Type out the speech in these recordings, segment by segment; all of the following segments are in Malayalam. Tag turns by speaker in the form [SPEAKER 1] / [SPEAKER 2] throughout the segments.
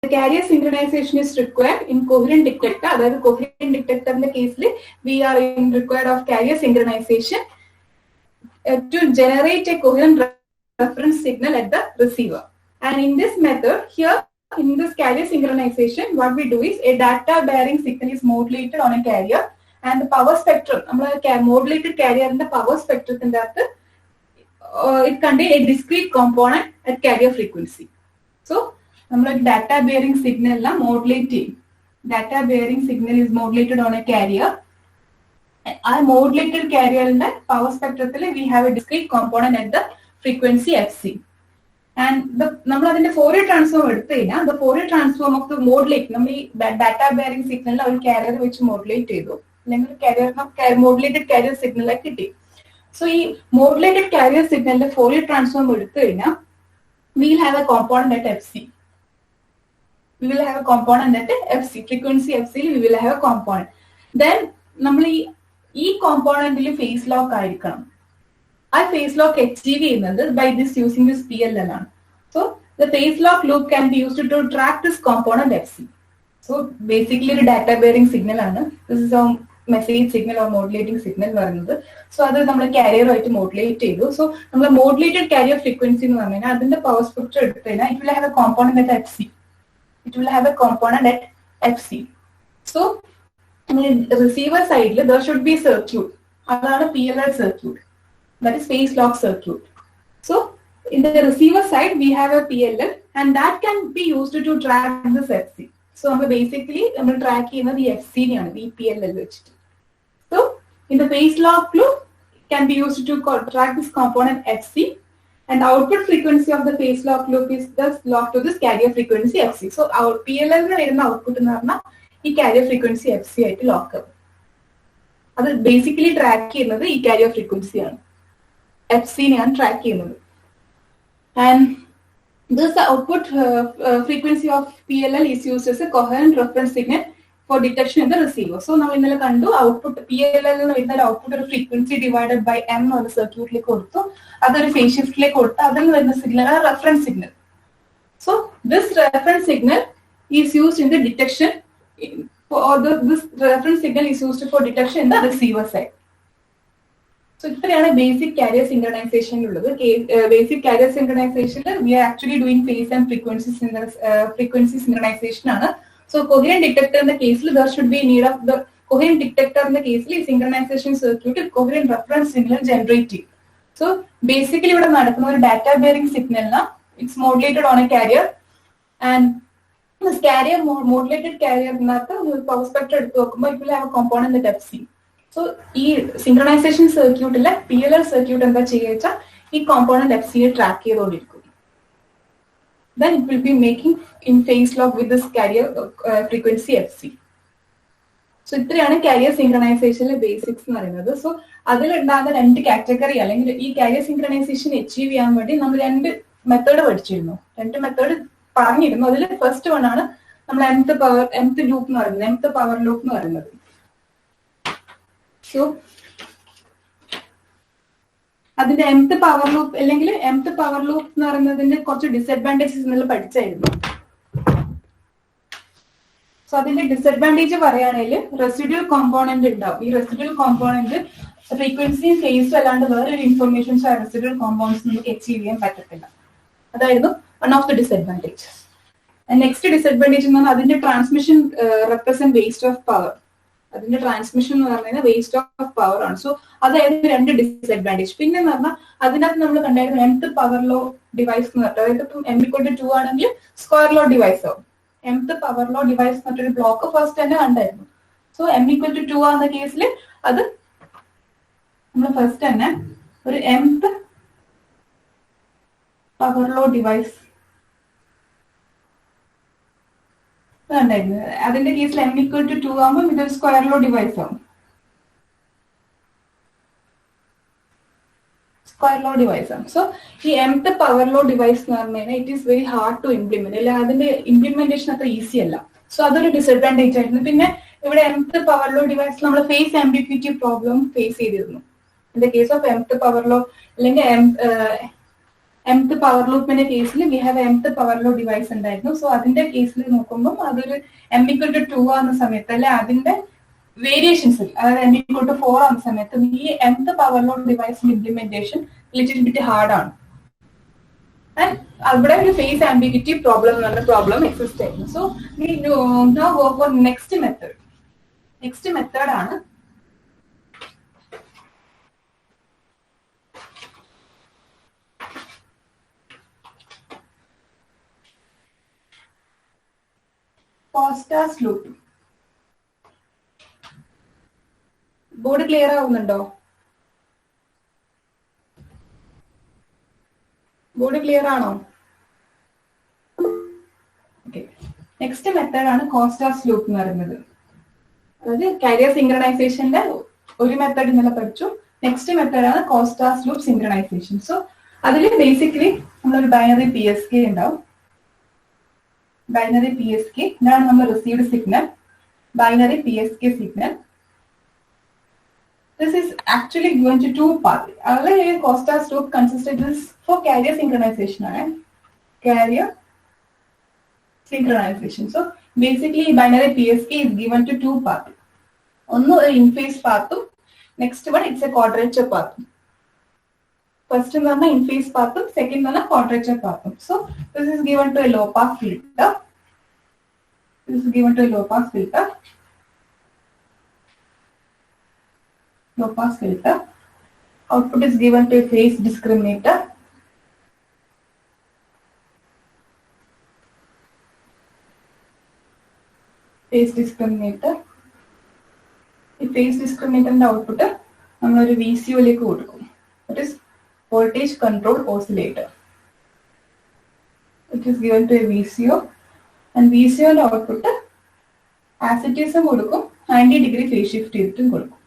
[SPEAKER 1] carrier synchronization is required in coherent detector. That is coherent detector in the case we are in required of carrier synchronization to generate a coherent reference signal at the receiver. And in this method here, in this carrier synchronization, what we do is a data bearing signal is modulated on a carrier, and the power spectrum, modulated carrier in the power spectrum in that it contains a discrete component at carrier frequency. So data bearing signal modulating, data bearing signal is modulated on a carrier. Our modulated carrier in the power spectrum we have a discrete component at the frequency fc. And the Fourier transform the Fourier transform of the modulate data bearing signal or carrier which modulate carrier modulated carrier signal like it. So modulated carrier signal the Fourier transform we will have a component at fc. We will have a component at fc, frequency fc we will have a component. Then e component phase lock ആയിരിക്കണം. ആ phase lock achieve ചെയ്യുന്നത് by this using this PLL ആണ്. So the phase lock loop can be used to track this component fc. So basically ഒരു data bearing signal ആണ്. This is a message signal or modulating signal പറയുന്നത്. So അത് നമ്മൾ carrier ആയിട്ട് modulate ചെയ്തു. So നമ്മൾ modulated carrier frequency എന്ന് പറഞ്ഞാൽ അതിന്റെ power spectrum എടുത്തു കഴിഞ്ഞാൽ it will have a component at fc. It will have a component at fc. So in the receiver side there should be circuit. That's a PLL circuit. That is phase lock circuit. So in the receiver side we have a PLL and that can be used to track this fc. So basically we track the fc the PLL. So in the phase lock loop can be used to track this component fc, and the output frequency of the phase lock loop is thus locked to this carrier frequency fc. So our PLL output ഈ carrier frequency fc ആയിട്ട് ലോക്ക് ആവും. അത് ബേസിക്കലി ട്രാക്ക് ചെയ്യുന്നത് ഈ carrier frequency ആണ്, fc നെയാണ് ട്രാക്ക് ചെയ്യുന്നത്. And this output frequency of PLL is used as a coherent reference signal for detection in the receiver. So നമ്മൾ ഇന്നലെ കണ്ടു output PLL എന്ന് വരുന്ന output ഒരു frequency divided by m എന്ന സർക്യൂട്ടിലേക്ക് കൊടുത്തു, അതൊരു phase shiftലേക്ക് കൊടുത്തു, അതിൽ വരുന്ന signal reference signal. So this reference signal is used in the detection this reference signal is used for detection in the receiver side. So ഇത്രയാണ് basic carrier synchronization ഉള്ളത്. Basic carrier synchronization we are actually doing phase and frequency synchronization ആണ്. So coherent detector in the case there should be need of the coherent detector in the case synchronization circuit coherent reference signal generating. So basically ഇവിടെ നടക്കുന്ന ഒരു data bearing signal it's modulated on a carrier, and this carrier modulated carrier power spectrum it will have a component at fc. So this synchronization circuit PLL circuit എന്താ ചെയ്യുക ഈ component fc track ചെയ്തുകൊണ്ടിരിക്കും. Then it will be making in phase lock with this carrier frequency fc. So ഇത്രയാണ് carrier synchronization basics എന്ന് പറയുന്നത്. So അതിലുണ്ടാകുന്ന രണ്ട് കാറ്റഗറി അല്ലെങ്കിൽ ഈ carrier synchronization achieve ചെയ്യാൻ വേണ്ടി നമ്മൾ രണ്ട് മെത്തേഡ് പഠിച്ചിരുന്നു, രണ്ട് മെത്തേഡ് പറഞ്ഞിരുന്നു. അതിൽ ഫസ്റ്റ് വൺ ആണ് നമ്മൾ mth ലൂപ്പ് എന്ന് പറയുന്നത്, mth പവർ ലൂപ്പ് എന്ന് പറയുന്നത്. സോ അതിന്റെ mth പവർ ലൂപ്പ് അല്ലെങ്കിൽ mth പവർ ലൂപ്പ് എന്ന് പറയുന്നതിന്റെ കുറച്ച് ഡിസഡ്വാൻറ്റേജസ് നിങ്ങൾ പഠിച്ചായിരുന്നു. സോ അതിന്റെ ഡിസഡ്വാൻറ്റേജ് പറയുകയാണെങ്കിൽ റെസിഡ്യൂൽ കോമ്പോണന്റ് ഉണ്ടാവും. ഈ റെസിഡ്യൂൽ കോമ്പോണന്റ് ഫ്രീക്വൻസിയും ഫേസും അല്ലാണ്ട് വേറൊരു ഇൻഫർമേഷൻസ് ആ റെസിഡ്യൂൽ കോമ്പോണൻസ് നമുക്ക് അച്ചീവ് ചെയ്യാൻ പറ്റത്തില്ല. അതായിരുന്നു one of the disadvantages. And next disadvantage എന്ന് പറഞ്ഞാൽ അതിന്റെ transmission represent waste of power. അതിന്റെ ട്രാൻസ്മിഷൻ എന്ന് പറയുന്നത് വേസ്റ്റ് ഓഫ് പവർ ആണ്. സോ അതായത് രണ്ട് ഡിസഡ്വാൻറ്റേജ്. പിന്നെ എന്ന് പറഞ്ഞാൽ അതിനകത്ത് നമ്മൾ കണ്ടായിരുന്നു mth പവർ ലോ ഡിവൈസ് എന്ന് പറഞ്ഞിട്ട്, അതായത് ഇപ്പം m=2 ആണെങ്കിൽ സ്ക്വയർ ലോ ഡിവൈസ് ആവും. mth പവർ ലോ ഡിവൈസ് എന്ന് പറഞ്ഞൊരു ബ്ലോക്ക് ഫസ്റ്റ് തന്നെ കണ്ടായിരുന്നു. സോ m=2 ആകുന്ന കേസിൽ അത് നമ്മൾ ഫസ്റ്റ് തന്നെ ഒരു mth പവർ ലോ ഡിവൈസ് ഉണ്ടായിരുന്നു. അതിന്റെ കേസിൽ m=2 ആകുമ്പോൾ ഇതൊരു സ്ക്വയർ ലോ ഡിവൈസ് ആവും. സ്ക്വയർ ലോ ഡിവൈസ് ആണ്. സോ ഈ mth പവർ ലോ ഡിവൈസ് എന്ന് പറഞ്ഞു കഴിഞ്ഞാൽ it is very hard to implement, അല്ല അതിന്റെ ഇംപ്ലിമെന്റേഷൻ അത്ര ഈസി അല്ല. സോ അതൊരു ഡിസഡ്വാൻറ്റേജ് ആയിരുന്നു. പിന്നെ ഇവിടെ mth പവർ ലോ ഡിവൈസ് നമ്മൾ ഫേസ് ആംപ്ലിഫിറ്റി പ്രോബ്ലം ഫേസ് ചെയ്തിരുന്നു. In the case of mth power law അല്ലെങ്കിൽ mth പവർ ലൂപ്പിന്റെ കേസിൽ we have mth power law device ഉണ്ടായിരുന്നു. സോ അതിന്റെ കേസിൽ നോക്കുമ്പോൾ അതൊരു m=2 ആവുന്ന സമയത്ത് അല്ലെ അതിന്റെ വേരിയേഷൻസിൽ, അതായത് m=4 ആവുന്ന സമയത്ത് ഈ mth പവർ ലോ ഡിവൈസിന്റെ ഇംപ്ലിമെന്റേഷൻ ലിറ്റിൽ ബിറ്റ് ഹാർഡ് ആണ്. ആൻഡ് അവിടെ ഒരു ഫേസ് ആംബിഗ്യൂറ്റി പ്രോബ്ലം എന്ന് പറഞ്ഞ പ്രോബ്ലം എക്സിസ്റ്റ് ആയിരുന്നു. So we now go for next method. Next method ആണ് കോസ്റ്റാസ് ലൂപ്പ്. ബോർഡ് ക്ലിയർ ആവുന്നുണ്ടോ? ബോർഡ് ക്ലിയർ ആണോ? ഓക്കെ. നെക്സ്റ്റ് മെത്തേഡ് ആണ് കോസ്റ്റാസ് ലൂപ്പ് എന്ന് പറയുന്നത്. അതായത് കാരിയർ സിങ്ക്രണൈസേഷന്റെ ഒരു മെത്തേഡ് ഇന്നലെ പഠിച്ചു. നെക്സ്റ്റ് മെത്തേഡ് ആണ് കോസ്റ്റാസ് ലൂപ്പ് സിങ്ക്രണൈസേഷൻ. സോ അതിൽ ബേസിക്കലി നമ്മളൊരു ബൈനറി PSK ഉണ്ടാവും. ബൈനറി PSK, ഇതാണ് നമ്മൾ received signal. Binary PSK signal. This is actually going to two paths. Our Costa's loop consists of this for carrier synchronization. Carrier synchronization. So basically, binary PSK is given to two paths. One in phase path. Next one, it's a quadrature path. First one in phase path. Second one a quadrature path. So this is given to a low pass filter. This is given to a low pass filter. Low pass filter. Output is given to a phase discriminator. Phase discriminator. The phase discriminator and output നമ്മൾ ഒരു VCO ലേക്ക് കൊടുക്കും. That is voltage control oscillator. It is given to a VCO and VCO ന്റെ output as it is കൊടുക്കും, 90 degree phase shift ചെയ്തിട്ടും കൊടുക്കും.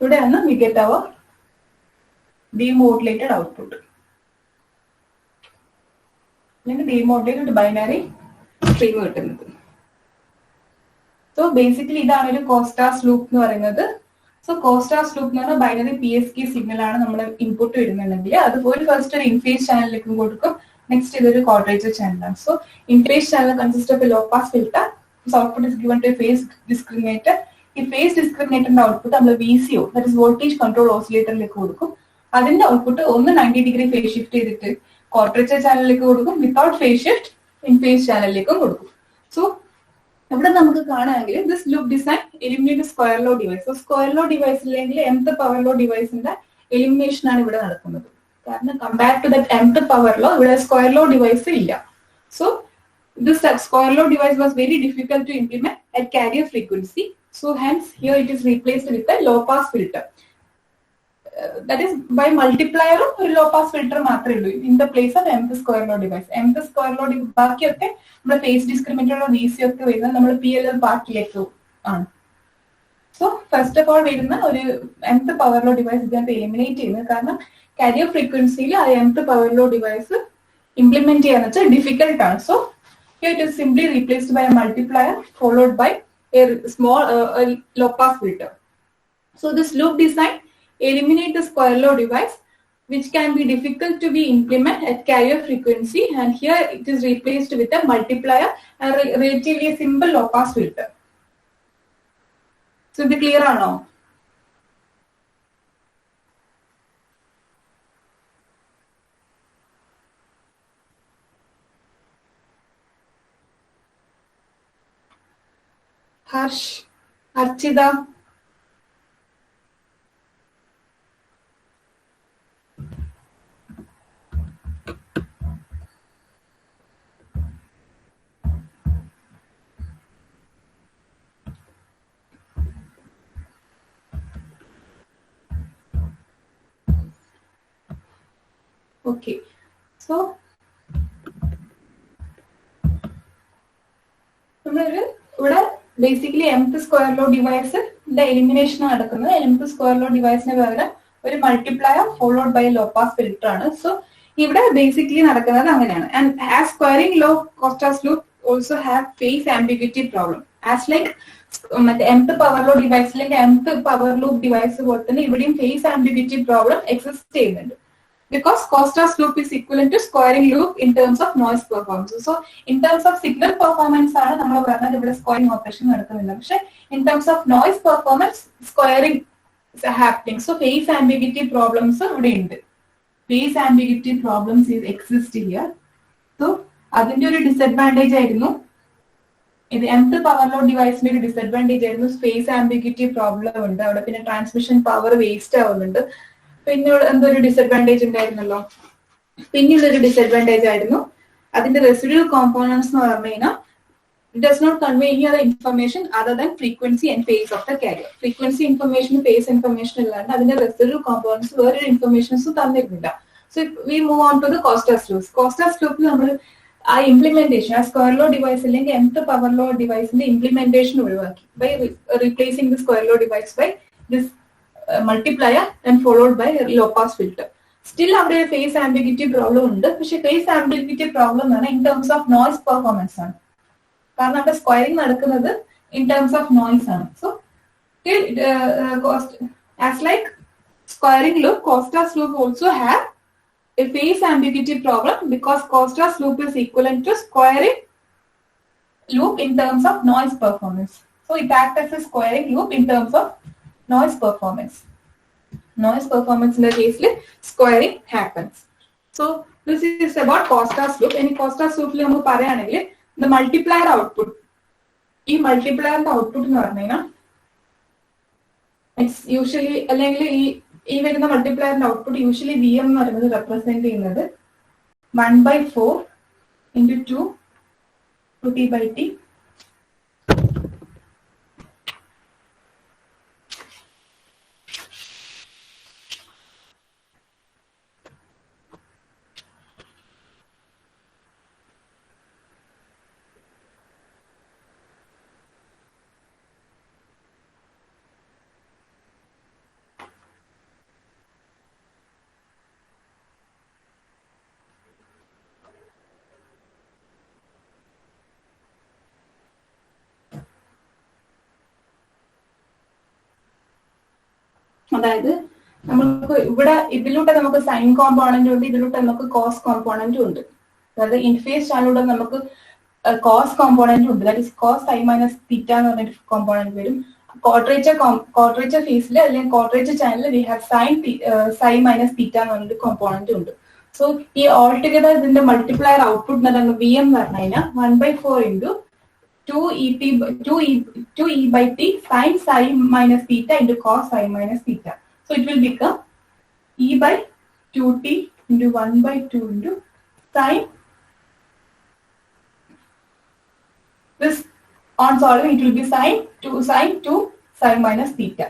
[SPEAKER 1] Today we get our demodulated output. Demodulated binary stream. So basically, this is a Costa's loop. So Costa's loop is a binary PSK signal input. That's first an in-phase channel. Next is a quadrature channel. So in-phase channel consists of a low-pass filter. So output is given to a phase discriminator. If phase discriminator output we VCO, that is voltage control oscillator like the output only 90 degree phase shift quadrature channel like without phase shift in phase channel like. So this loop design eliminate square law device. So square law device mth power law device in the elimination compared to that mth power law square law device illa. So this square law device was very difficult to implement at carrier frequency. So hence here it is replaced with a low pass filter. That is by multiplier or low pass filter in the place of mth square law device. Mth square law device phase discriminator or VCO PLL part. So first of all mth power law device is eliminate carrier frequency mth power law device implement difficult. So here it is simply replaced by a multiplier followed by a small low pass filter. So this loop design eliminate the square law device which can be difficult to be implemented at carrier frequency, and here it is replaced with a multiplier and relatively simple low pass filter. So be clear or no? Harsh, Archida. Okay, so basically mth square law device the elimination mth square law device a multiplier followed by a low pass filter. So here basically and as squaring law Costa's loop also have phase ambiguity problem. As like മറ്റേ mth പവർ ലോ ഡിവൈസിലേക്ക് mth പവർ ലൂപ്പ് ഡിവൈസ് പോലെ തന്നെ ഇവിടെയും ഫേസ് ആംബിഗ്വിറ്റി പ്രോബ്ലം എക്സിസ്റ്റ് ചെയ്യുന്നുണ്ട്. Because Costa's loop is equivalent to squaring loop in terms of noise performance. So, in terms of signal performance, squaring operation. In terms of noise performance, squaring is happening. So, phase ambiguity problems are phase ambiguity problems exist here. So, that's a disadvantage. In the mth power load device, maybe disadvantage is phase ambiguity problem. Transmission power waste. പിന്നീട് എന്തൊരു ഡിസഡ്വാൻറ്റേജ് ഉണ്ടായിരുന്നല്ലോ, പിന്നീടൊരു ഡിസഡ്വാൻറ്റേജ് ആയിരുന്നു അതിന്റെ റെസിഡ്യൂവൽ കോമ്പോണൻസ് എന്ന് പറഞ്ഞു കഴിഞ്ഞാൽ it does not convey any other information other than frequency and phase of the carrier. Frequency ഇൻഫർമേഷനും ഫേസ് ഇൻഫർമേഷൻ ഇല്ലാണ്ട് അതിന്റെ റെസിഡ്യൂവൽ കോമ്പോണൻസ് വേറൊരു ഇൻഫർമേഷൻസും തന്നിരുന്നില്ല. So we move on to the Costas loop. Costas ലൂപ്പിൽ നമ്മൾ ആ ഇംപ്ലിമെന്റേഷൻ, ആ സ്ക്വയർ ലോ ഡിവൈസ് അല്ലെങ്കിൽ mth പവർ ലോ ഡിവൈസിന്റെ ഇംപ്ലിമെന്റേഷൻ ഒഴിവാക്കി by replacing the square law device by this multiplier and followed by low pass filter. Still അവിടെ phase ambiguity problem ഉണ്ട്. പക്ഷെ phase ambiguity problem ആണ് in terms of noise performance ആണ്. കാരണം അവിടെ സ്ക്വയറിംഗ് നടക്കുന്നത് in terms of noise ആണ്. So as like squaring loop, Costa's loop also have a phase ambiguity problem because Costa's loop is equivalent to squaring loop in terms of noise performance. So it acts as a squaring loop in terms of noise performance. Noise performance in the case, squaring happens. So this is about Costa's loop. In Costa's loop, the multiplier output. This multiplier output it's usually even the multiplier output usually Vm represent 1/4 into 2 to T by T. അതായത് നമുക്ക് ഇവിടെ ഇതിലൂടെ നമുക്ക് സൈൻ കോമ്പോണന്റ് ഉണ്ട്, ഇതിലൂടെ നമുക്ക് കോസ് കോമ്പോണന്റും ഉണ്ട്. അതായത് ഇൻഫേസ് ചാനലിലൂടെ നമുക്ക് കോസ് കോമ്പോണന്റ് ഉണ്ട്, that is cos psi minus theta എന്ന് പറഞ്ഞൊരു കോമ്പോണന്റ് വരും. ക്വാഡ്രേച്ചർ ഫേസിൽ അല്ലെങ്കിൽ ക്വാഡ്രേച്ചർ ചാനലിൽ we have psi minus theta എന്ന് പറഞ്ഞൊരു കോമ്പോണന്റ് ഉണ്ട്. സോ ഈ ഓൾ ടുഗദർ ഇതിന്റെ മൾട്ടിപ്ലയർ ഔട്ട്പുട്ട് എന്ന് വി എം എന്ന് പറഞ്ഞു കഴിഞ്ഞാൽ 1/4 into 2e by t sin psi minus theta into cos psi minus theta. So it will become e by 2t into 1/2 into sin. This on solving it will be sin 2 psi minus theta.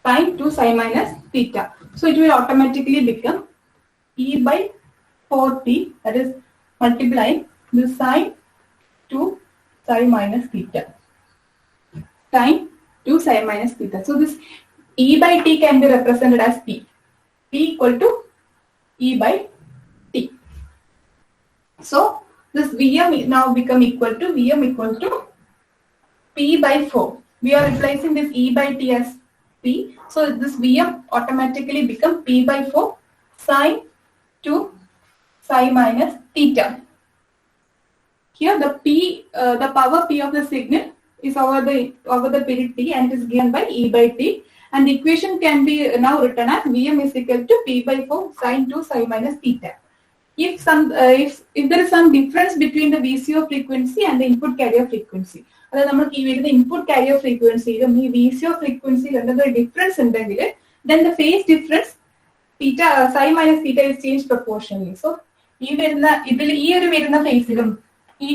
[SPEAKER 1] Sin 2 psi minus theta. So it will automatically become e by 4t, that is multiplying this sin 2 psi minus theta. Sin 2 psi minus theta. So this e by t can be represented as p. P equal to e by t. So this Vm now become equal to p by 4. We are replacing this e by t as p. So this Vm automatically become p by 4 sin 2 psi minus theta. Here the power p of the signal is over the period t and is given by e by t, and the equation can be now written as Vm is equal to p by 4 sin 2 psi minus theta. If there is some difference between the VCO frequency and the input carrier frequency, അതായത് നമുക്ക് ഈ വരുന്ന ഇൻപുട്ട് കാരിയർ ഫ്രീക്വൻസിയിലും ഈ VCO ഫ്രീക്വൻസിയിലും എന്തെങ്കിലും ഡിഫറൻസ് ഉണ്ടെങ്കിൽ then the phase difference theta psi minus theta is changed proportionally. So ഈ ഒരു വരുന്ന ഫേസിലും ഈ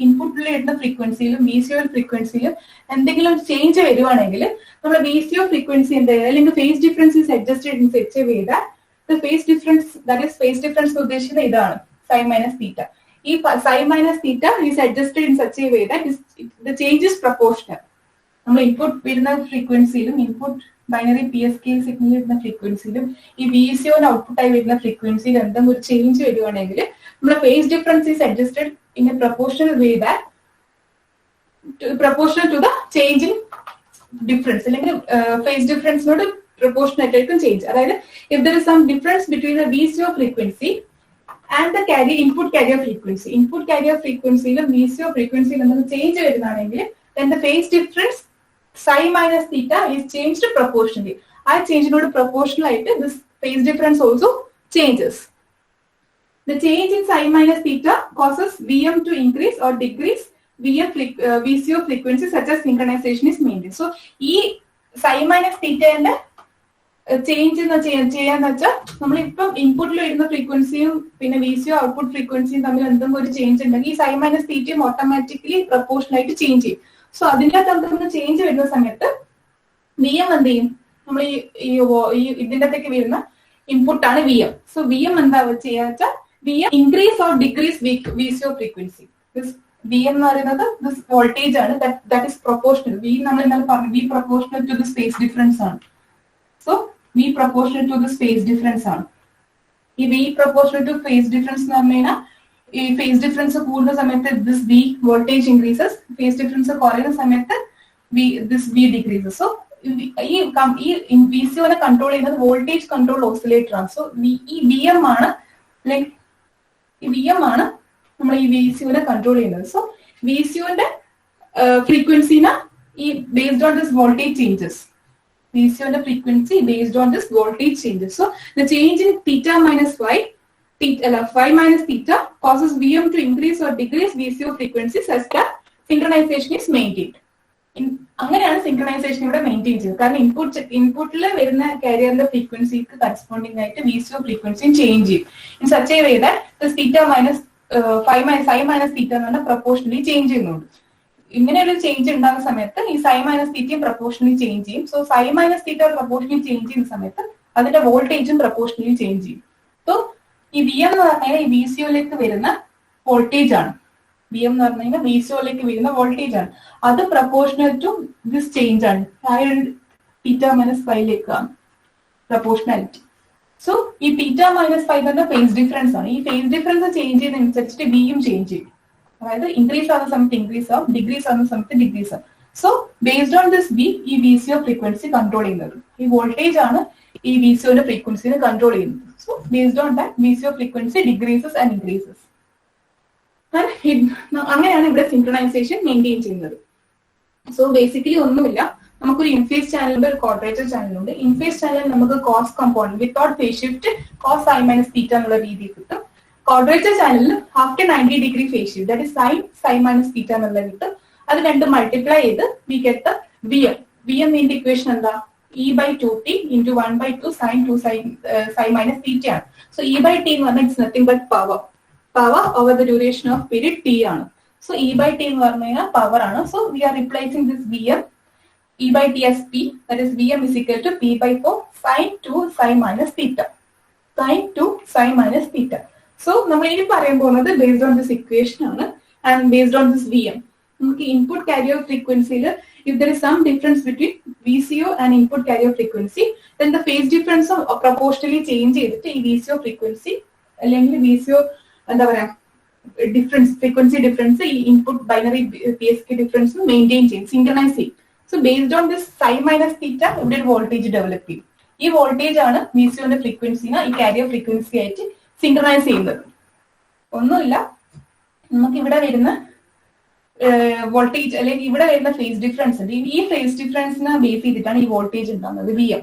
[SPEAKER 1] ഇൻപുട്ടിൽ വരുന്ന ഫ്രീക്വൻസിയിലും VCO ഫ്രീക്വൻസിയിലും എന്തെങ്കിലും ചേഞ്ച് വരുവാണെങ്കിൽ നമ്മൾ VCO ഫ്രീക്വൻസി അല്ലെങ്കിൽ phase difference adjusted in such a way that phase difference that is phase difference ഉദ്ദേശിക്കുന്നത് ഇതാണ് psi minus theta. ഈ psi minus theta is adjusted in such a way that the change is proportional. നമ്മൾ ഇൻപുട്ട് വരുന്ന ഫ്രീക്വൻസിയിലും ഇൻപുട്ട് ബൈനറി PSK സിഗ്നൽ വരുന്ന ഫ്രീക്വൻസിയിലും ഈ VCO ഔട്ട്പുട്ടായി വരുന്ന ഫ്രീക്വൻസിയിൽ എന്തെങ്കിലും ഒരു ചേഞ്ച് വരുവാണെങ്കിൽ നമ്മുടെ phase difference is adjusted in A proportional way that proportional to the change in difference. Phase difference not proportional change. If there is some difference between the VCO frequency and the input carrier frequency, VCO frequency change, then the phase difference psi minus theta is changed proportionally. I change not proportional, this phase difference also changes. The change in psi minus theta causes VM to increase or decrease VCO frequency such as synchronization is maintained. So, psi minus theta and change in the input frequency and VCO output frequency change in psi minus theta automatically proportional to change. So, that's change in the VM and input VM. So, VM and VM increase or decrease VCO frequency. This VM this voltage that is proportional. V proportional to the space difference. So, V proportional to the space difference. If V proportional to phase difference, phase difference this V voltage increases, phase difference this V decreases. So, in VCO control voltage control oscillator. So, VM VM VCO control. So, VCO frequency based on this voltage changes. VCO frequency based on this voltage changes. So, the change in theta minus phi minus theta causes VM to increase or decrease VCO frequency such that synchronization is maintained. അങ്ങനെയാണ് synchronization ഇവിടെ മെയിൻറ്റെയിൻ ചെയ്യുന്നത്. കാരണം ഇൻപുട്ടിൽ വരുന്ന കാരിയറിന്റെ ഫ്രീക്വൻസിക്ക് കറസ്പോണ്ടിങ് ആയിട്ട് VCO ഫ്രീക്വൻസി ചേഞ്ച് ചെയ്യും. In such a way that theta minus psi minus theta എന്ന് പറഞ്ഞാൽ പ്രൊപ്പോർഷണലി ചേഞ്ച് ചെയ്യുന്നുണ്ട്. ഇങ്ങനെയൊരു ചേഞ്ച് ഉണ്ടാകുന്ന സമയത്ത് ഈ psi minus theta proportionally change ചെയ്യും. So psi minus theta proportionally change ചെയ്യുന്ന സമയത്ത് അതിന്റെ വോൾട്ടേജും പ്രൊപ്പോർഷണലി ചേഞ്ച് ചെയ്യും. സോ ഈ VM എന്ന് പറഞ്ഞാൽ ഈ VCOയിലേക്ക് വരുന്ന വോൾട്ടേജ് ആണ്. VM എന്ന് പറഞ്ഞു കഴിഞ്ഞാൽ VCOയിലേക്ക് വരുന്ന വോൾട്ടേജ് ആണ്. അത് പ്രൊപ്പോർഷണൽ ടു ദിസ് ചേഞ്ച് ആണ്. തീറ്റ മൈനസ് ഫൈയിലേക്കാണ് പ്രൊപ്പോർഷണാലിറ്റി. സോ ഈ തീറ്റ മൈനസ് ഫൈവ് തന്നെ ഫേസ് ഡിഫറൻസ് ആണ്. ഈ ഫേസ് ഡിഫറൻസ് ചേഞ്ച് ചെയ്യുന്നതനുസരിച്ചിട്ട് വിയും ചേഞ്ച് ചെയ്യും. അതായത് ഇൻക്രീസ് ആവുന്ന സമയത്ത് ഇൻക്രീസ് ആവും, ഡിക്രീസ് ആവുന്ന സമയത്ത് ഡിക്രീസ് ആവും. So based on this we ഈ VCO ഫ്രീക്വൻസി കൺട്രോൾ ചെയ്യുന്നത്. ഈ വോൾട്ടേജ് ആണ് ഈ VCOന്റെ ഫ്രീക്വൻസിനെ കൺട്രോൾ ചെയ്യുന്നത്. So based on that VCO frequency decreases and increases. അങ്ങനെയാണ് ഇവിടെ സിൻക്രണൈസേഷൻ മെയിൻറ്റെയിൻ ചെയ്യുന്നത്. സോ ബേസിക്കലി ഒന്നുമില്ല, നമുക്കൊരു ഇൻഫേസ് ചാനലുണ്ട്, ഒരു ക്വാഡ്രേച്ചർ ചാനലുണ്ട്. ഇൻഫേസ് ചാനൽ നമുക്ക് cos component without phase shift cos sine minus theta എന്നുള്ള രീതിയിൽ കിട്ടും. ക്വാഡ്രേച്ചർ ചാനലിൽ after 90 degree phase shift that is sign minus theta എന്നുള്ള കിട്ടും. അത് രണ്ട് മൾട്ടിപ്ലൈ ചെയ്ത് we get the VM. VM ന്റെ ഇക്വേഷൻ എന്താ? E/2t into 1/2 sin 2 sin minus theta ആണ്. സോ E/t എന്ന് പറഞ്ഞാൽ it's nothing but power over the duration of period t ആണ്. സോ E/t എന്ന് പറഞ്ഞു കഴിഞ്ഞാൽ പവർ ആണ്. So we are replacing this VM E/t as P, that is VM is equal to P/4 sin 2 sin minus theta. Sin 2 sin minus theta. So നമ്മൾ ഇനി പറയാൻ പോകുന്നത് based on this equation ആണ് and based on this VM. നമുക്ക് ഇൻപുട്ട് കാരിയർ ഫ്രീക്വൻസിയിൽ if there is some difference between VCO and input carrier frequency, then the phase difference proportionally change ചെയ്തിട്ട് ഈ VCO frequency അല്ലെങ്കിൽ VCO എന്താ പറയാ ഡിഫറൻസ് ഫ്രീക്വൻസി ഡിഫറൻസ് ഈ input binary PSK difference maintain ചെയ്യും, സിൻക്രണൈസ് ചെയ്യും. So based on this sine minus theta ഇവിടെ ഒരു വോൾട്ടേജ് ഡെവലപ്പ് ചെയ്യും. ഈ വോൾട്ടേജ് ആണ് VCOന്റെ ഫ്രീക്വൻസിനെ ഈ കാരിയർ ഫ്രീക്വൻസി ആയിട്ട് സിൻക്രണൈസ് ചെയ്യുന്നത്. ഒന്നുമില്ല, നമുക്ക് ഇവിടെ വരുന്ന വോൾട്ടേജ് അല്ലെങ്കിൽ ഇവിടെ വരുന്ന ഫേസ് ഡിഫറൻസ് ഉണ്ട്. ഈ ഫേസ് ഡിഫറൻസിനെ ബേസ് ചെയ്തിട്ടാണ് ഈ വോൾട്ടേജ് ഉണ്ടാകുന്നത് VM.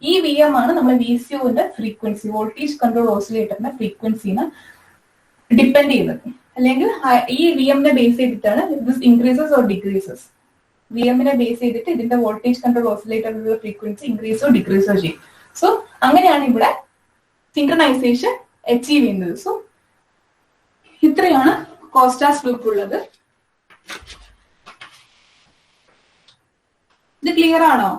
[SPEAKER 1] ഈ VM ആണ് നമ്മുടെ VCOന്റെ ഫ്രീക്വൻസി, വോൾട്ടേജ് കൺട്രോൾ ഓസിലേറ്ററിന്റെ ഫ്രീക്വൻസിനെ ഡിപ്പെൻഡ് ചെയ്യുന്നത്. അല്ലെങ്കിൽ ഈ VMനെ ബേസ് ചെയ്തിട്ടാണ് ദിസ് ഇൻക്രീസസ് ഓർ ഡിക്രീസസ്. VMനെ ബേസ് ചെയ്തിട്ട് ഇതിന്റെ വോൾട്ടേജ് കൺട്രോൾ ഓസിലേറ്ററിലുള്ള ഫ്രീക്വൻസി ഇൻക്രീസോ ഡിക്രീസോ ചെയ്യും. സോ അങ്ങനെയാണ് ഇവിടെ സിൻക്രണൈസേഷൻ അച്ചീവ് ചെയ്യുന്നത്. സോ ഇത്രയാണ് കോസ്റ്റാസ് ലൂപ്പ് ഉള്ളത്. ഇത് ക്ലിയർ ആണോ?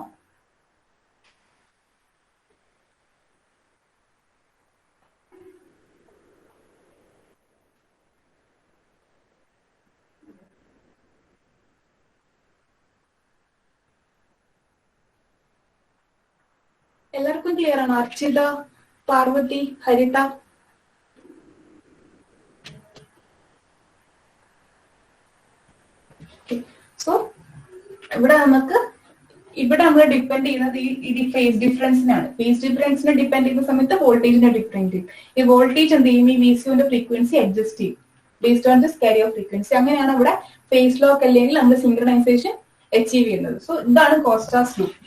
[SPEAKER 1] എല്ലാവർക്കും ക്ലിയർ ആണോ? അർച്ചിത, പാർവതി, ഹരിത? സോ ഇവിടെ നമ്മൾ ഡിപ്പെൻഡ് ചെയ്യുന്നത് ഈ ഫേസ് ഡിഫറൻസിനാണ്. ഫേസ് ഡിഫറൻസിനെ ഡിപ്പെൻഡ് ചെയ്യുന്ന സമയത്ത് വോൾട്ടേജിനെ ഡിപ്പെൻഡ് ചെയ്യും. ഈ വോൾട്ടേജ് എന്ത് ചെയ്യും, ഈ VCOന്റെ ഫ്രീക്വൻസി അഡ്ജസ്റ്റ് ചെയ്യും based on this carrier frequency. അങ്ങനെയാണ് ഇവിടെ ഫേസ് ലോക്ക് അല്ലെങ്കിൽ നമ്മൾ സിങ്ക്രണൈസേഷൻ അച്ചീവ് ചെയ്യുന്നത്. സോ ഇതാണ് കോസ്റ്റാസ് ലൂപ്പ്.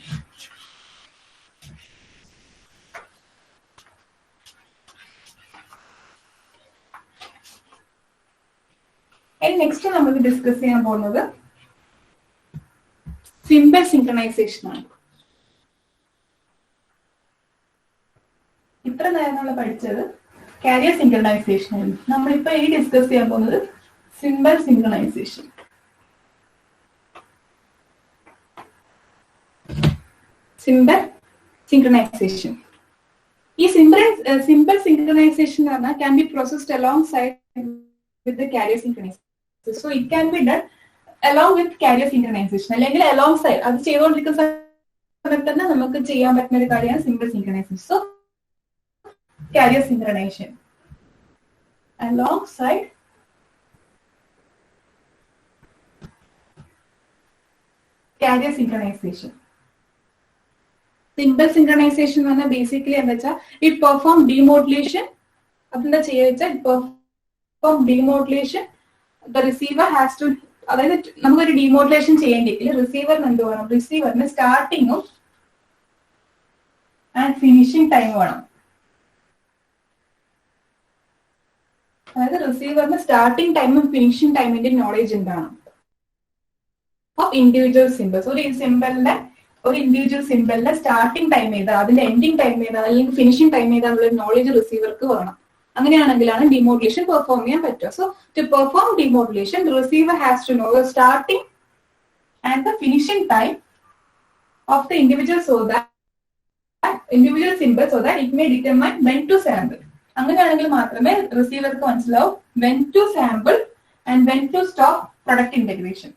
[SPEAKER 1] നെക്സ്റ്റ് നമ്മൾ ഡിസ്കസ് ചെയ്യാൻ പോകുന്നത് സിമ്പിൾ സിങ്ക്രണൈസേഷൻ ആണ്. ഇത്ര നേരം നമ്മൾ പഠിച്ചത് കാരിയർ സിങ്ക്രണൈസേഷൻ ആയിരുന്നു. നമ്മളിപ്പോ ഇനി ഡിസ്കസ് ചെയ്യാൻ പോകുന്നത് സിമ്പിൾ സിങ്ക്രണൈസേഷൻ. Simple synchronisation. ഈ സിമ്പിൾ സിങ്ക്രണൈസേഷൻ എന്ന് പറഞ്ഞാൽ can be processed along side with the carrier synchronization. So it can be done along with carrier synchronization. അല്ലെങ്കിൽ alongside അത് ചെയ്തുകൊണ്ടിരിക്കുന്ന സമയത്ത് തന്നെ നമുക്ക് ചെയ്യാൻ പറ്റുന്ന ഒരു കാര്യമാണ് simple synchronization. So carrier synchronization alongside carrier synchronization. Simple synchronization എന്ന് പറഞ്ഞാൽ ബേസിക്കലി എന്താ വെച്ചാൽ ഇറ്റ് പെർഫോം ഡിമോഡുലേഷൻ. അതെന്താ ചെയ്യുക വെച്ചാൽ demodulation the receiver has to, അതായത് നമുക്കൊരു ഡിമോഡുലേഷൻ ചെയ്യേണ്ടെങ്കിൽ റിസീവറിന് എന്ത് വേണം, റിസീവറിന് സ്റ്റാർട്ടിങ്ങും ആൻഡ് ഫിനിഷിംഗ് ടൈം വേണം. അതായത് റിസീവറിന് സ്റ്റാർട്ടിംഗ് ടൈമും ഫിനിഷിംഗ് ടൈമിന്റെ നോളേജ് ഉണ്ടാണ് ഓഫ് ഇൻഡിവിജ്വൽ സിമ്പിൾസ്. ഒരു ഇൻഡിവിജ്വൽ സിമ്പിളിന്റെ സ്റ്റാർട്ടിംഗ് ടൈം ഏതാ, അതിന്റെ എൻഡിങ് ടൈം ഏതാ, അല്ലെങ്കിൽ ഫിനിഷിംഗ് ടൈം ഏതാ എന്നുള്ള നോളേജ് റിസീവർക്ക് വേണം. അങ്ങനെയാണെങ്കിലാണ് ഡിമോഡുലേഷൻ പെർഫോം ചെയ്യാൻ പറ്റുക. So to perform demodulation the receiver has to know the starting and the finishing time of the individual symbol so that it may determine when to sample. അങ്ങനെയാണെങ്കിൽ മാത്രമേ റിസീവർക്ക് മനസ്സിലാവും when to sample and when to stop product integration.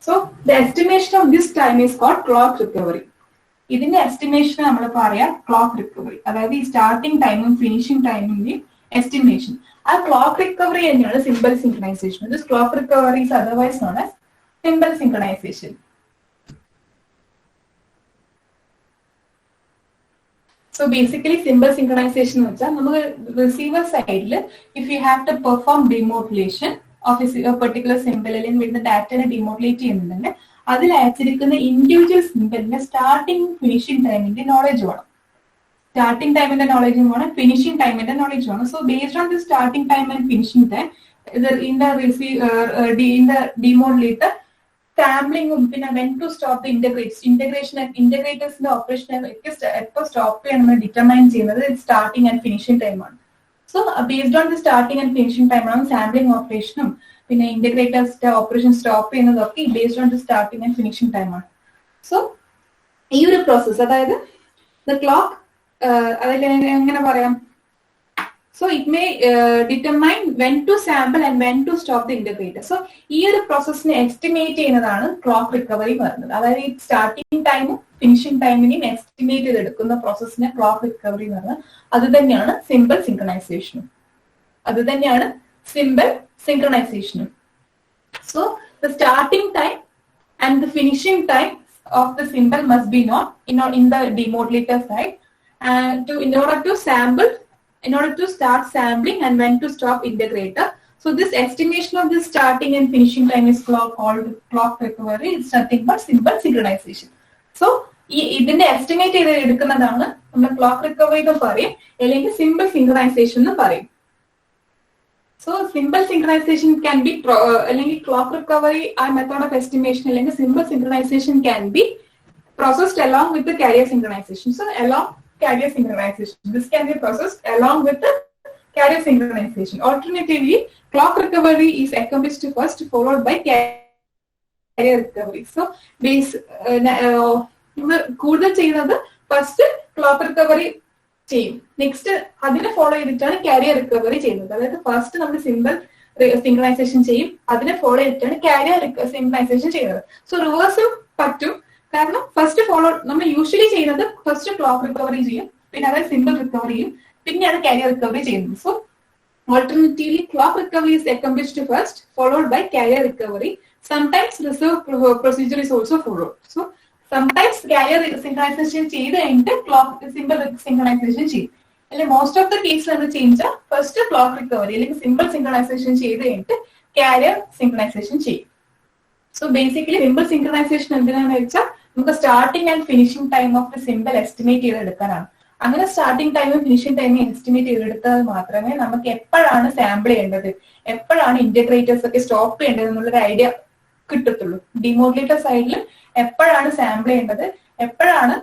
[SPEAKER 1] So the estimation of this time is called clock recovery. ഇതിന്റെ എസ്റ്റിമേഷൻ നമ്മൾ പറയാം ക്ലോക്ക് റിക്കവറി. അതായത് ഈ സ്റ്റാർട്ടിംഗ് ടൈമും ഫിനിഷിംഗ് ടൈമിന്റെയും എസ്റ്റിമേഷൻ. ആ ക്ലോക്ക് റിക്കവറി തന്നെയാണ് symbol synchronization. This clock recovery is otherwise known as symbol synchronization. So basically symbol synchronization എന്ന് വെച്ചാൽ നമുക്ക് റിസീവർ സൈഡിൽ if you have to perform demodulation of a particular symbol അല്ലെങ്കിൽ വരുന്ന ഡാറ്റനെ ഡിമോഡുലേറ്റ് ചെയ്യുന്നുണ്ടെങ്കിൽ അതിൽ അയച്ചിരിക്കുന്ന ഇൻഡിവിജ്വൽ സിമ്പിളിന്റെ സ്റ്റാർട്ടിംഗ് ഫിനിഷിംഗ് ടൈമിന്റെ നോളേജ് വേണം. സ്റ്റാർട്ടിംഗ് ടൈമിന്റെ നോളേജും വേണം, ഫിനിഷിംഗ് ടൈമിന്റെ നോളേജ് വേണം. So based on the starting time and finishing time in the demodulator സാമ്പിളിംഗും പിന്നെ വെൻ ടു സ്റ്റോപ്പ് ദ ഇന്റഗ്രേറ്റേഴ്സിന്റെ ഓപ്പറേഷൻ എപ്പോൾ സ്റ്റോപ്പ് ചെയ്യണമെന്ന് ഡിറ്റർമൈൻ ചെയ്യുന്നത് സ്റ്റാർട്ടിംഗ് ആൻഡ് ഫിനിഷിംഗ് ടൈമാണ്. So based on the starting and finishing ടൈമാണ് സാമ്പിളിംഗ് ഓപ്പറേഷനും പിന്നെ ഇന്റഗ്രേറ്റേഴ്സിന്റെ ഓപ്പറേഷൻ സ്റ്റോപ്പ് ചെയ്യുന്നതൊക്കെ based on the starting and finishing ടൈമാണ്. സോ ഈ ഒരു പ്രോസസ് അതായത് ദ ക്ലോക്ക് അതായത് എങ്ങനെ പറയാം, so it may determine when to sample and when to stop the integrator. So ഈ ഒരു പ്രോസസ്സിനെ എസ്റ്റിമേറ്റ് ചെയ്യുന്നതാണ് ക്ലോക്ക് റിക്കവറി പറയുന്നത്. അതായത് ഈ സ്റ്റാർട്ടിംഗ് ടൈമും ഫിനിഷിംഗ് ടൈമിനെയും എസ്റ്റിമേറ്റ് ചെയ്തെടുക്കുന്ന പ്രോസസ്സിനെ ക്ലോക്ക് റിക്കവറി എന്ന് പറയുന്നത്. അത് തന്നെയാണ് simple സിങ്ക്രണൈസേഷനും. So the starting time and the finishing time of the symbol must be known in the demodulator side, and in order to start sampling and when to stop integrator. So this estimation of the starting and finishing time is called clock recovery. It's nothing but simple synchronization. So ഇതിന്റെ എസ്റ്റിമേറ്റ് ചെയ്ത് എടുക്കുന്നതാണ് നമ്മൾ ക്ലോക്ക് റിക്കവറി എന്ന് പറയും, അല്ലെങ്കിൽ സിമ്പിൾ സിങ്ക്രണൈസേഷൻ എന്ന് പറയും. So simple synchronisation can be അല്ലെങ്കിൽ ക്ലോക്ക് റിക്കവറി ആ മെത്തേഡ് ഓഫ് എസ്റ്റിമേഷൻ അല്ലെങ്കിൽ symbol synchronisation can be processed along with carrier synchronisation. So along carrier synchronization. This can be processed along with the carrier synchronization. Alternatively, clock recovery is accomplished first, followed by carrier recovery. So, കൂടുതൽ ചെയ്യുന്നത് ഫസ്റ്റ് ക്ലോക്ക് റിക്കവറി ചെയ്യും, നെക്സ്റ്റ് അതിനെ ഫോളോ ചെയ്തിട്ടാണ് കാരിയർ റിക്കവറി ചെയ്യുന്നത്. അതായത് ഫസ്റ്റ് നമ്മൾ സിമ്പിൾ സിങ്ക്രണൈസേഷൻ ചെയ്യും, അതിനെ ഫോളോ ചെയ്തിട്ടാണ് കാരിയർ സിങ്ക്രണൈസേഷൻ ചെയ്യുന്നത്. സോ റിവേഴ്സും പറ്റും, കാരണം ഫസ്റ്റ് ഫോളോ നമ്മൾ യൂഷ്വലി ചെയ്യുന്നത് ഫസ്റ്റ് ക്ലോക്ക് റിക്കവറി ചെയ്യും, പിന്നെ അതായത് സിമ്പിൾ റിക്കവറി ചെയ്യും, പിന്നെയാണ് കാരിയർ റിക്കവറി ചെയ്യുന്നത്. So alternatively clock recovery is accomplished first, followed by carrier recovery. Sometimes reserve procedure is also followed. So sometimes carrier synchronization ചെയ്ത് കഴിഞ്ഞിട്ട് ക്ലോക്ക് സിമ്പിൾ സിങ്ക്രണൈസേഷൻ ചെയ്യും. അല്ലെങ്കിൽ മോസ്റ്റ് ഓഫ് ദ കേസ് നമ്മൾ ചെയ്യുക ഫസ്റ്റ് ക്ലോക്ക് റിക്കവറി അല്ലെങ്കിൽ സിമ്പിൾ സിങ്ക്രണൈസേഷൻ ചെയ്ത് കഴിഞ്ഞിട്ട് കാരിയർ സിങ്ക്രണൈസേഷൻ ചെയ്യും. സോ ബേസിക്കലി സിമ്പിൾ സിങ്ക്രണൈസേഷൻ എന്തിനാണെന്ന് വെച്ചാൽ നമുക്ക് starting and finishing time of the symbol estimate ചെയ്തെടുക്കാനാണ്. അങ്ങനെ സ്റ്റാർട്ടിംഗ് ടൈമും ഫിനിഷിംഗ് ടൈമും എസ്റ്റിമേറ്റ് ചെയ്തെടുത്താൽ മാത്രമേ നമുക്ക് എപ്പോഴാണ് സാമ്പിൾ ചെയ്യേണ്ടത്, എപ്പോഴാണ് ഇന്റഗ്രേറ്റേഴ്സ് ഒക്കെ സ്റ്റോപ്പ് ചെയ്യേണ്ടത് എന്നുള്ളൊരു ഐഡിയ കിട്ടത്തുള്ളൂ. ഡിമോഡുലേറ്റർ സൈഡിൽ എപ്പോഴാണ് സാമ്പിൾ ചെയ്യേണ്ടത്, എപ്പോഴാണ്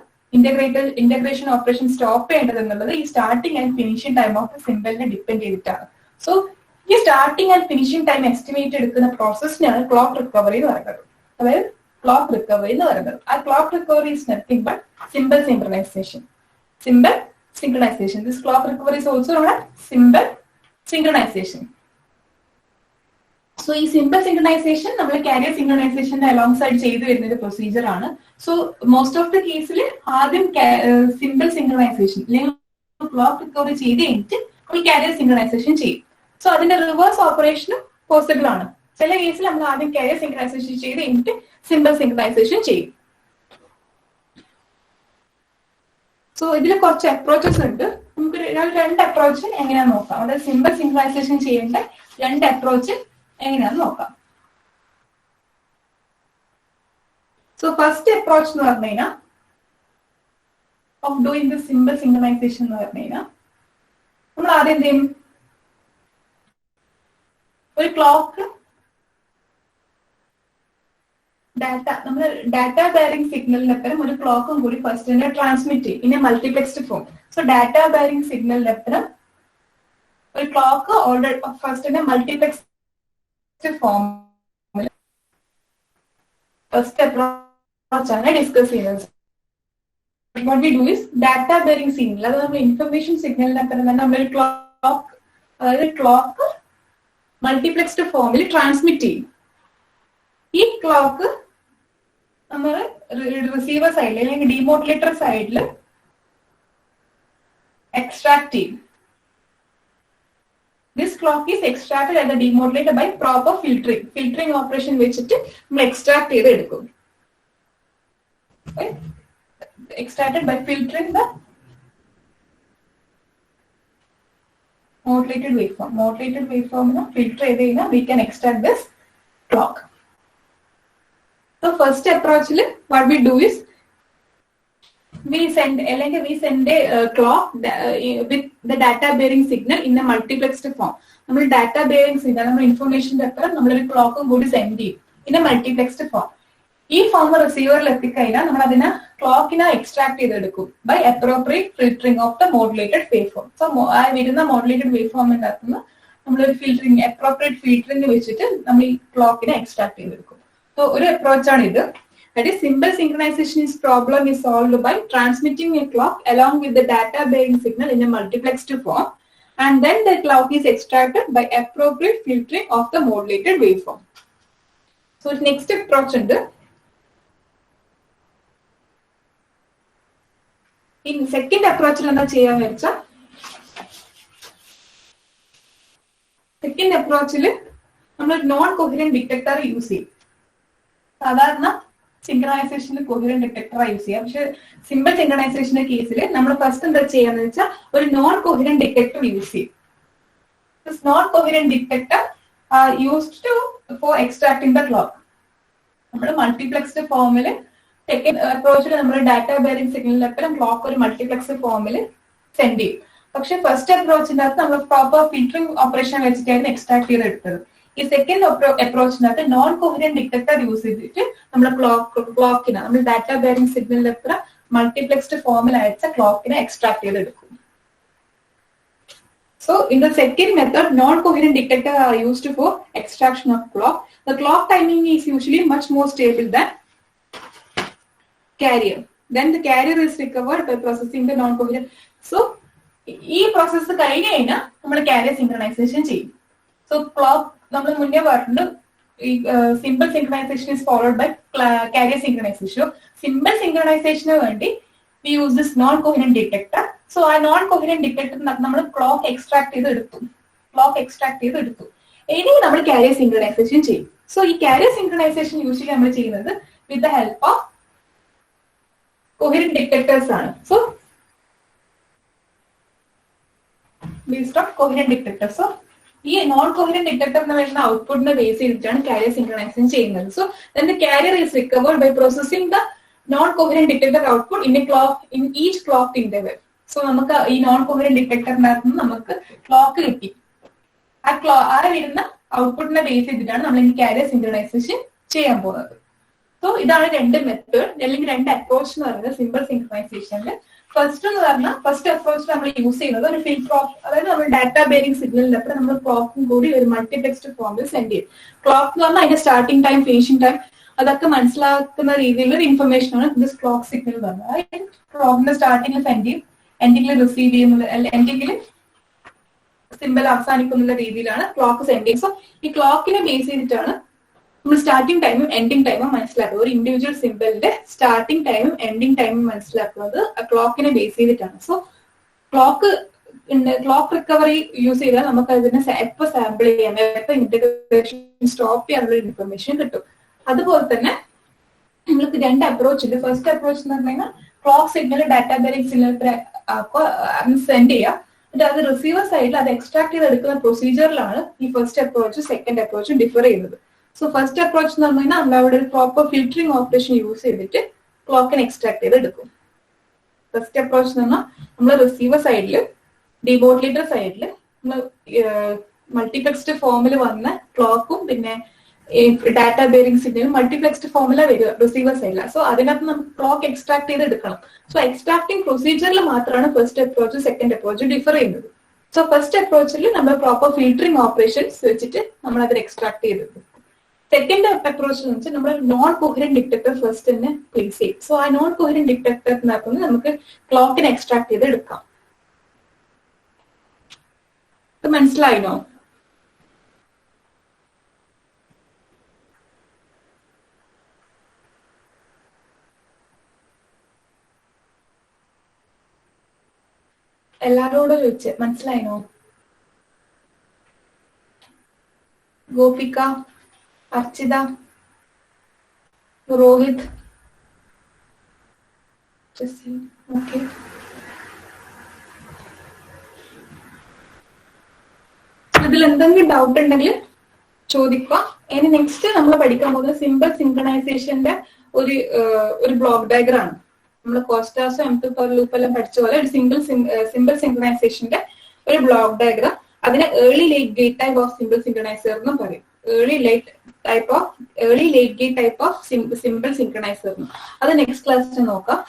[SPEAKER 1] ഇന്റഗ്രേഷൻ ഓപ്പറേഷൻ സ്റ്റോപ്പ് ചെയ്യേണ്ടത് എന്നുള്ളത് ഈ starting and finishing time of the സിമ്പിളിനെ ഡിപ്പെൻഡ് ചെയ്തിട്ടാണ്. സോ ഈ starting and finishing time estimate എടുക്കുന്ന പ്രോസസ്സിനാണ് ക്ലോക്ക് റിക്കവറി എന്ന് പറയുന്നത്. അതായത് ക്ലോക്ക് റിക്കവറി എന്ന് പറയുന്നത് ആ clock recovery is nothing but simple synchronisation. Simple synchronization. This clock recovery is also known as simple synchronization. So, this simple synchronization, we carrier synchronization alongside the procedure. So, most of the cases, simple synchronization. Clock recovery we carrier synchronization. So, that is reverse operation possible. So, in case we carrier synchronization, simple synchronization. So ഇതിൽ കുറച്ച് അപ്രോച്ചസ് ഉണ്ട്. നമുക്ക് രണ്ട് അപ്രോച്ച് എങ്ങനെയാന്ന് നോക്കാം. അതായത് സിമ്പിൾ സിങ്ക്രണൈസേഷൻ ചെയ്യേണ്ട രണ്ട് അപ്രോച്ച് എങ്ങനെയാന്ന് നോക്കാം. സോ ഫസ്റ്റ് അപ്രോച്ച് എന്ന് പറഞ്ഞു കഴിഞ്ഞാൽ of doing the simple synchronization എന്ന് പറഞ്ഞു കഴിഞ്ഞാൽ നമ്മൾ ആദ്യം എന്ത് ചെയ്യും, ഒരു ക്ലോക്ക് നമ്മൾ ഡാറ്റ ബെയറിംഗ് സിഗ്നലിനപ്പുറം ഒരു ക്ലോക്കും കൂടി ഫസ്റ്റ് തന്നെ ട്രാൻസ്മിറ്റ് ചെയ്യും in a multiplexed form. So data bearing സിഗ്നലിനപ്പുറം ഒരു ക്ലോക്ക് ഓൾറെഡി ഫസ്റ്റ് തന്നെ മൾട്ടിപ്ലെക്സ്ഡ് ഫോം ഫസ്റ്റ് അപ്രോച്ച് ആണ് ഡിസ്കസ് ചെയ്യുന്നത്. What we do is data bearing signal, അത് നമ്മൾ ഇൻഫർമേഷൻ സിഗ്നലിനപ്പുറം തന്നെ നമ്മളൊരു ക്ലോക്ക്, അതായത് ക്ലോക്ക് മൾട്ടിപ്ലെക്സ്ഡ് ഫോമിൽ ട്രാൻസ്മിറ്റ് ചെയ്യും. ഈ ക്ലോക്ക് നമ്മൾ റിസീവർ സൈഡിൽ അല്ലെങ്കിൽ ഡിമോഡുലേറ്റർ സൈഡിൽ എക്സ്ട്രാക്ട് ചെയ്യും. This clock is extracted at the demodulator by proper filtering operation വെച്ചിട്ട് നമ്മൾ എക്സ്ട്രാക്ട് ചെയ്ത് എടുക്കും. Extracted by filtering the modulated waveform. Modulated waveform filter ചെയ്ത് കഴിഞ്ഞാൽ we can extract this clock. So first approach, what we do is we send a clock with the data bearing signal in a multiplexed form. നമ്മൾ data bearing signal നമ്മൾ ഇൻഫർമേഷന്റെ അപ്പുറം നമ്മളൊരു ക്ലോക്കും കൂടി സെൻഡ് ചെയ്യും in a multiplexed form. ഈ ഫോം റിസീവറിൽ എത്തിക്കഴിഞ്ഞാൽ നമ്മൾ അതിനെ ക്ലോക്കിനെ എക്സ്ട്രാക്ട് ചെയ്തെടുക്കും by appropriate filtering of the modulated wave form. So വരുന്ന മോഡുലേറ്റഡ് വേവ് ഫോമിന്റെ അകത്തുനിന്ന് നമ്മളൊരു ഫിൽറ്ററിംഗ് അപ്രോപ്രിയേറ്റ് ഫിൽറ്ററിംഗ് വെച്ചിട്ട് നമ്മൾ ഈ ക്ലോക്കിനെ എക്സ്ട്രാക്ട് ചെയ്തെടുക്കും. So, one approach on it. That is, simple synchronization problem is solved by transmitting a clock along with the data bearing signal in a multiplexed form, and then the clock is extracted by appropriate filtering of the modulated waveform. So, next approach under in second approach, second approach non-coherent detector use. സാധാരണ സിങ്ക്രണൈസേഷനിൽ കോഹറന്റ് ഡിറ്റക്ടർ യൂസ് ചെയ്യാം. പക്ഷെ സിമ്പിൾ സിങ്ക്രണൈസേഷന്റെ കേസിൽ നമ്മൾ ഫസ്റ്റ് എന്താ ചെയ്യാന്ന് വെച്ചാൽ ഒരു നോൺ കോഹറന്റ് ഡിറ്റക്ടർ യൂസ് ചെയ്യും. Non coherent detector used for extracting the clock. നമ്മൾ മൾട്ടിപ്ലെക്സ്ഡ് ഫോമിൽ സെക്കൻഡ് അപ്രോച്ചിൽ നമ്മൾ ഡാറ്റ ബെയറിംഗ് സിഗ്നലിനപ്പുറം ക്ലോക്ക് ഒരു മൾട്ടിപ്ലെക്സ്ഡ് ഫോമിൽ സെൻഡ് ചെയ്യും. പക്ഷെ ഫസ്റ്റ് അപ്രോച്ചിന്റെ അകത്ത് നമ്മൾ പ്രോപ്പർ ഫിൽറ്ററിംഗ് ഓപ്പറേഷൻ വെച്ചിട്ടായിരുന്നു എക്സ്ട്രാക്ട് ചെയ്തെടുത്തത്. ഈ സെക്കൻഡ് അപ്രോച്ചിനകത്ത് നോൺ കോഹറന്റ് ഡിറ്റക്ടർ യൂസ് ചെയ്തിട്ട് നമ്മൾ ക്ലോക്കിനെ നമ്മൾ ഡാറ്റ ബെയറിംഗ് സിഗ്നലിനപ്പുറം മൾട്ടിപ്ലെക്സ്ഡ് ഫോമിൽ അയച്ച ക്ലോക്കിനെ എക്സ്ട്രാക്ട് ചെയ്തെടുക്കും. So, in the second method, non-coherent detectors are used for extraction of clock. The clock timing is usually much more stable than carrier. Then the carrier is recovered by processing the non-coherent. So, ഈ പ്രോസസ് കഴിഞ്ഞ് കഴിഞ്ഞാൽ നമ്മൾ കാരിയർ സിങ്ക്രണൈസേഷൻ ചെയ്യും. സോ ക്ലോക്ക് നമ്മൾ മുന്നേ പറഞ്ഞു simple synchronization is followed by carrier synchronization. Simple synchronization വേണ്ടി we use this non-coherent detector. So ആ non-coherent detector നമ്മൾ ക്ലോക്ക് എക്സ്ട്രാക്ട് ചെയ്ത് എടുത്തു. ഇനി നമ്മൾ കാരിയർ സിങ്ക്രണൈസേഷൻ ചെയ്യും. സോ ഈ കാരിയർ സിങ്ക്രണൈസേഷൻ യൂഷ്വലി നമ്മൾ ചെയ്യുന്നത് with the help of coherent detectors ആണ്. So based on coherent detector. So ഈ നോൺ കോഹറന്റ് ഡിറ്റക്ടർ എന്ന് പറയുന്ന ഔട്ട്പുട്ടിനെ ബേസ് ചെയ്തിട്ടാണ് കാരിയർ സിങ്ക്രണൈസേഷൻ ചെയ്യുന്നത്. So then the carrier is recovered by processing the non-coherent detector output in each clocked interval. So നമുക്ക് ഈ നോൺ കോഹറന്റ് ഡിറ്റക്ടറിനകത്ത് നിന്ന് നമുക്ക് ക്ലോക്ക് കിട്ടി. ആ വരുന്ന ഔട്ട്പുട്ടിനെ ബേസ് ചെയ്തിട്ടാണ് നമ്മൾ ഈ കാരിയർ സിങ്ക്രണൈസേഷൻ ചെയ്യാൻ പോകുന്നത്. സോ ഇതാണ് രണ്ട് മെത്തേഡ് അല്ലെങ്കിൽ രണ്ട് അപ്രോച്ച് എന്ന് പറയുന്നത് സിമ്പിൾ സിങ്ക്രണൈസേഷനിൽ. ഫസ്റ്റ് അപ്രോച്ച് നമ്മൾ യൂസ് ചെയ്യുന്നത് ഒരു ഫിൽറ്റർ ഓഫ്, അതായത് നമ്മൾ ഡാറ്റാ ബെയറിംഗ് സിഗ്നലിനൊപ്പം നമ്മൾ ക്ലോക്കും കൂടി ഒരു മൾട്ടിപ്ലെക്സ്ഡ് ഫോമിൽ സെൻഡ് ചെയ്യും. ക്ലോക്ക് എന്ന് പറഞ്ഞാൽ അതിന്റെ സ്റ്റാർട്ടിംഗ് ടൈം, ഫിനിഷിംഗ് ടൈം അതൊക്കെ മനസ്സിലാക്കുന്ന രീതിയിലുള്ള ഒരു ഇൻഫർമേഷൻ ആണ് ദിസ് ക്ലോക്ക് സിഗ്നൽ എന്ന് പറഞ്ഞത്. അതായത് ക്ലോക്കിന്റെ സ്റ്റാർട്ടിംഗിൽ സെൻഡ് ചെയ്യും, എൻഡിംഗിൽ റിസീവ് ചെയ്യുന്നത്, എൻഡിംഗിൽ സിമ്പിൾ അവസാനിക്കുന്ന രീതിയിലാണ് ക്ലോക്ക് സെൻഡ് ചെയ്യുന്നത്. സോ ഈ ക്ലോക്കിനെ ബേസ് ചെയ്തിട്ടാണ് നമ്മൾ സ്റ്റാർട്ടിംഗ് ടൈമും എൻഡിംഗ് ടൈമും മനസ്സിലാക്കുന്നത്. ഒരു ഇൻഡിവിജ്വൽ സിമ്പിളിന്റെ സ്റ്റാർട്ടിംഗ് ടൈമും എൻഡിംഗ് ടൈമും മനസ്സിലാക്കുന്നത് ക്ലോക്കിനെ ബേസ് ചെയ്തിട്ടാണ്. സോ ക്ലോക്ക് റിക്കവറി യൂസ് ചെയ്താൽ നമുക്ക് അതിനെ എപ്പോൾ സാമ്പിൾ ചെയ്യാം, എപ്പോൾ ഇന്റഗ്രേഷൻ സ്റ്റോപ്പ് ചെയ്യാനുള്ള ഇൻഫർമേഷൻ കിട്ടും. അതുപോലെ തന്നെ നിങ്ങൾക്ക് രണ്ട് അപ്രോച്ച് ഉണ്ട്. ഫസ്റ്റ് അപ്രോച്ച് എന്ന് പറഞ്ഞു കഴിഞ്ഞാൽ clock signal data bearing signal send ചെയ്യുക, എന്നിട്ട് അത് റിസീവർ സൈഡിൽ അത് എക്സ്ട്രാക്ട് ചെയ്തെടുക്കുന്ന പ്രൊസീജിയറിലാണ് ഈ ഫസ്റ്റ് അപ്രോച്ചും സെക്കൻഡ് അപ്രോച്ചും ഡിഫർ ചെയ്യുന്നത്. സോ ഫസ്റ്റ് അപ്രോച്ച് എന്ന് പറഞ്ഞു കഴിഞ്ഞാൽ നമ്മൾ അവിടെ ഒരു പ്രോപ്പർ ഫിൽറ്ററിംഗ് ഓപ്പറേഷൻ യൂസ് ചെയ്തിട്ട് ക്ലോക്കിനെ എക്സ്ട്രാക്ട് ചെയ്ത് എടുക്കും. ഫസ്റ്റ് അപ്രോച്ച് എന്ന് പറഞ്ഞാൽ നമ്മൾ റിസീവർ സൈഡിൽ ഡിമോഡുലേറ്റർ സൈഡിൽ നമ്മൾ മൾട്ടിപ്ലെക്സ്ഡ് ഫോമിൽ വന്ന ക്ലോക്കും പിന്നെ ഡാറ്റാ ബെയറിംഗ് സിഗ്നലും മൾട്ടിപ്ലെക്സ്ഡ് ഫോമില വരിക റിസീവർ സൈഡിലാണ്. സോ അതിനകത്ത് നമുക്ക് ക്ലോക്ക് എക്സ്ട്രാക്ട് ചെയ്ത് എടുക്കണം. സോ എക്സ്ട്രാക്ടിങ് പ്രൊസീജിയറിൽ മാത്രമാണ് ഫസ്റ്റ് അപ്രോച്ചും സെക്കൻഡ് അപ്രോച്ചും ഡിഫർ ചെയ്യുന്നത്. സോ ഫസ്റ്റ് അപ്രോച്ചിൽ നമ്മൾ പ്രോപ്പർ ഫിൽറ്ററിംഗ് ഓപ്പറേഷൻസ് വെച്ചിട്ട് നമ്മൾ അതിൽ എക്സ്ട്രാക്ട് ചെയ്തെടുക്കും. സെക്കൻഡ് അപ്രോച്ചിൽ എന്ന് വെച്ചാൽ നമ്മൾ നോൺ കോഹറന്റ് ഡിറ്റക്ടർ ഫസ്റ്റ് തന്നെ പ്ലേസ് ചെയ്യും. സോ ആ നോൺ കോഹറന്റ് ഡിറ്റക്ടറിനകത്ത് നമുക്ക് ക്ലോക്കിനെ എക്സ്ട്രാക്ട് ചെയ്ത് എടുക്കാം. മനസ്സിലായിനോ? എല്ലാരോടും ചോദിച്ച് മനസ്സിലായിനോ? ഗോപിക, അർച്ചിത, രോഹിത്, ഓക്കെ. ഇതിൽ എന്തെങ്കിലും ഡൗട്ട് ഉണ്ടെങ്കിൽ ചോദിക്കുക. ഇനി നെക്സ്റ്റ് നമ്മൾ പഠിക്കാൻ പോകുന്നത് സിമ്പിൾ സിങ്ക്രണൈസേഷന്റെ ഒരു ബ്ലോക്ക് ഡയഗ്രാം ആണ്. നമ്മൾ കോസ്റ്റാസോ M2 ഫോർ ലൂപ്പ് എല്ലാം പഠിച്ച പോലെ ഒരു സിമ്പിൾ സിങ്ക്രണൈസേഷന്റെ ഒരു ബ്ലോക്ക് ഡയഗ്രാം. അതിനെ early late gate type of simple synchroniser എന്നും പറയും. Early late gate type of simple synchroniser. അത് നെക്സ്റ്റ് ക്ലാസ്സിൽ നോക്കാം.